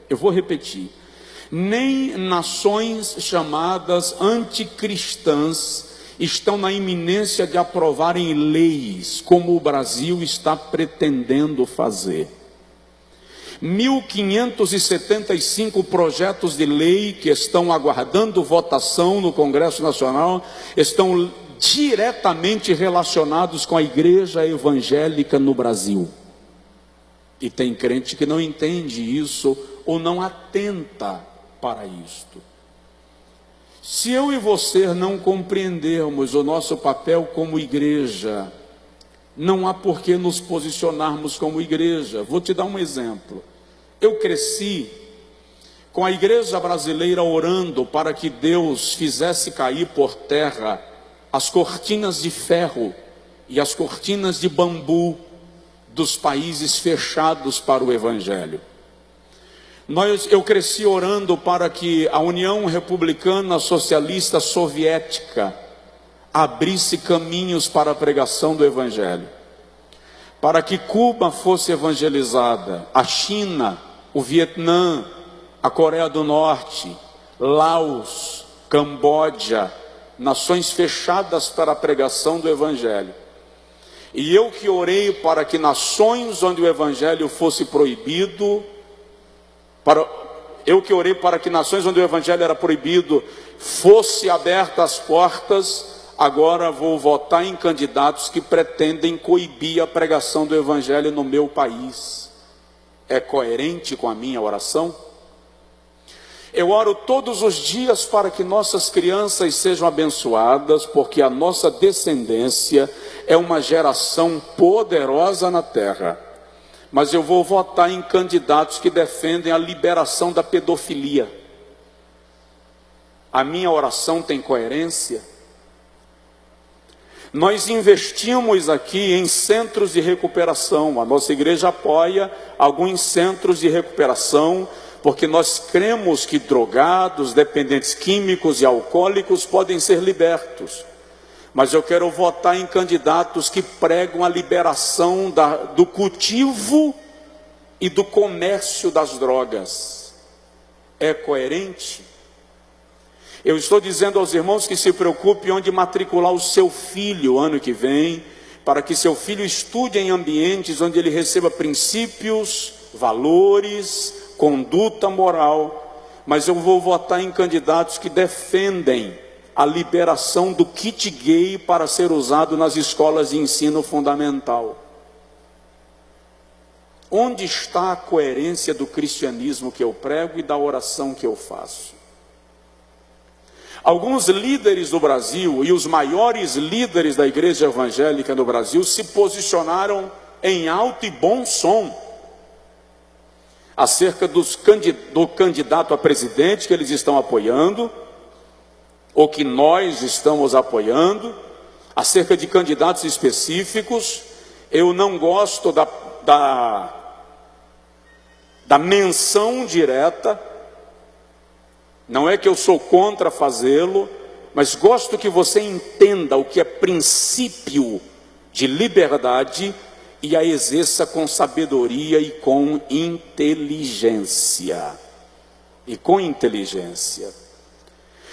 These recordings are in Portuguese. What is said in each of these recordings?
Eu vou repetir. Nem nações chamadas anticristãs estão na iminência de aprovarem leis, como o Brasil está pretendendo fazer. 1.575 projetos de lei que estão aguardando votação no Congresso Nacional estão diretamente relacionados com a igreja evangélica no Brasil. E tem crente que não entende isso ou não atenta para isto. Se eu e você não compreendermos o nosso papel como igreja, não há por que nos posicionarmos como igreja. Vou te dar um exemplo. Eu cresci com a igreja brasileira orando para que Deus fizesse cair por terra as cortinas de ferro e as cortinas de bambu dos países fechados para o Evangelho. Eu cresci orando para que a União Republicana Socialista Soviética abrisse caminhos para a pregação do Evangelho, para que Cuba fosse evangelizada, a China, o Vietnã, a Coreia do Norte, Laos, Camboja, nações fechadas para a pregação do Evangelho. E eu que orei para que nações onde o Evangelho fosse proibido, eu que orei para que nações onde o Evangelho era proibido, fosse abertas as portas. Agora vou votar em candidatos que pretendem coibir a pregação do Evangelho no meu país. É coerente com a minha oração? Eu oro todos os dias para que nossas crianças sejam abençoadas, porque a nossa descendência é uma geração poderosa na terra. Mas eu vou votar em candidatos que defendem a liberação da pedofilia. A minha oração tem coerência? Nós investimos aqui em centros de recuperação. A nossa igreja apoia alguns centros de recuperação, porque nós cremos que drogados, dependentes químicos e alcoólicos podem ser libertos. Mas eu quero votar em candidatos que pregam a liberação do cultivo e do comércio das drogas. É coerente? Eu estou dizendo aos irmãos que se preocupem onde matricular o seu filho ano que vem, para que seu filho estude em ambientes onde ele receba princípios, valores, conduta moral. Mas eu vou votar em candidatos que defendem a liberação do kit gay para ser usado nas escolas de ensino fundamental. Onde está a coerência do cristianismo que eu prego e da oração que eu faço? Alguns líderes do Brasil e os maiores líderes da igreja evangélica no Brasil se posicionaram em alto e bom som acerca do candidato a presidente que eles estão apoiando, ou que nós estamos apoiando, acerca de candidatos específicos. Eu não gosto da menção direta. Não é que eu sou contra fazê-lo, mas gosto que você entenda o que é princípio de liberdade e a exerça com sabedoria e com inteligência.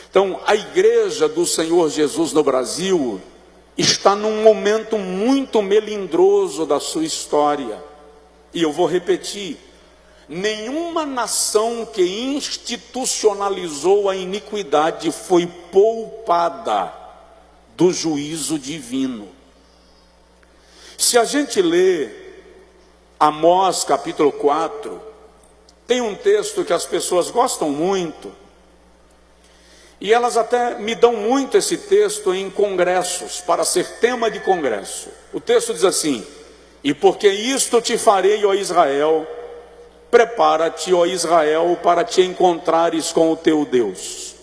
Então, a igreja do Senhor Jesus no Brasil está num momento muito melindroso da sua história. E eu vou repetir: nenhuma nação que institucionalizou a iniquidade foi poupada do juízo divino. Se a gente lê Amós capítulo 4, tem um texto que as pessoas gostam muito, e elas até me dão muito esse texto em congressos, para ser tema de congresso. O texto diz assim: e porque isto te farei, ó Israel, prepara-te, ó Israel, para te encontrares com o teu Deus.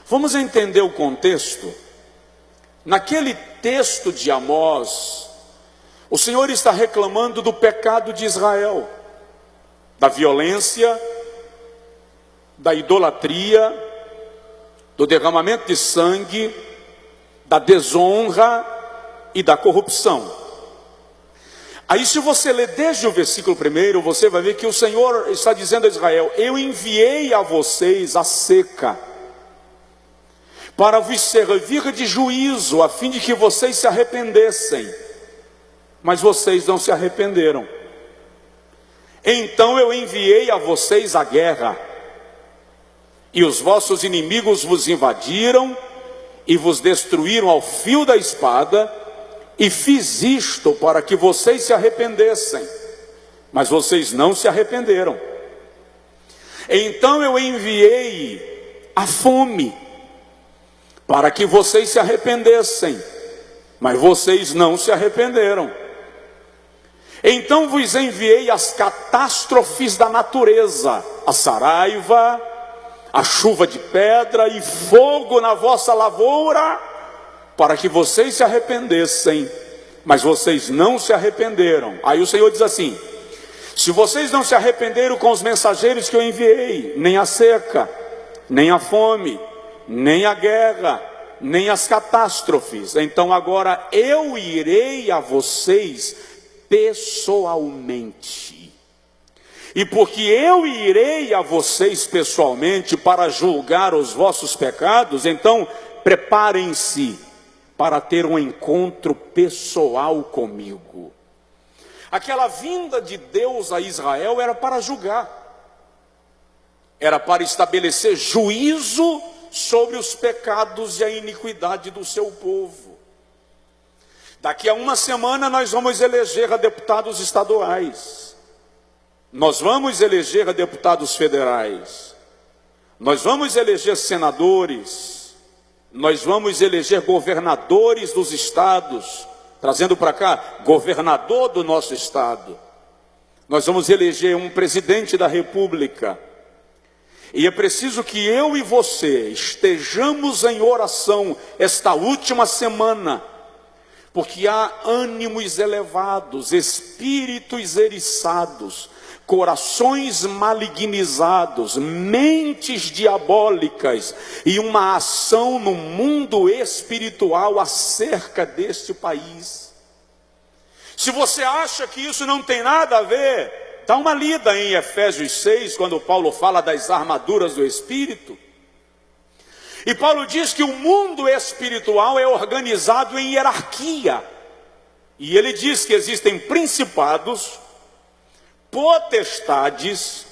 Vamos entender o contexto. Naquele texto de Amós, o Senhor está reclamando do pecado de Israel, da violência, da idolatria, do derramamento de sangue, da desonra e da corrupção. Aí se você ler desde o versículo 1, você vai ver que o Senhor está dizendo a Israel: eu enviei a vocês a seca, para vos servir de juízo, a fim de que vocês se arrependessem. Mas vocês não se arrependeram. Então eu enviei a vocês a guerra, e os vossos inimigos vos invadiram, e vos destruíram ao fio da espada, e fiz isto para que vocês se arrependessem, mas vocês não se arrependeram. Então eu enviei a fome, para que vocês se arrependessem, mas vocês não se arrependeram. Então vos enviei as catástrofes da natureza, a saraiva, a chuva de pedra e fogo na vossa lavoura, para que vocês se arrependessem, mas vocês não se arrependeram. Aí o Senhor diz assim: se vocês não se arrependeram com os mensageiros que eu enviei, nem a seca, nem a fome, nem a guerra, nem as catástrofes, então agora eu irei a vocês pessoalmente. E porque eu irei a vocês pessoalmente para julgar os vossos pecados, então preparem-se para ter um encontro pessoal comigo. Aquela vinda de Deus a Israel era para julgar, era para estabelecer juízo sobre os pecados e a iniquidade do seu povo. Daqui a uma semana nós vamos eleger a deputados estaduais, nós vamos eleger a deputados federais, nós vamos eleger senadores, nós vamos eleger governadores dos estados, trazendo para cá governador do nosso estado. Nós vamos eleger um presidente da república. E é preciso que eu e você estejamos em oração esta última semana, porque há ânimos elevados, espíritos eriçados, corações malignizados, mentes diabólicas e uma ação no mundo espiritual acerca deste país. Se você acha que isso não tem nada a ver, dá uma lida em Efésios 6, quando Paulo fala das armaduras do Espírito. E Paulo diz que o mundo espiritual é organizado em hierarquia. E ele diz que existem principados, potestades,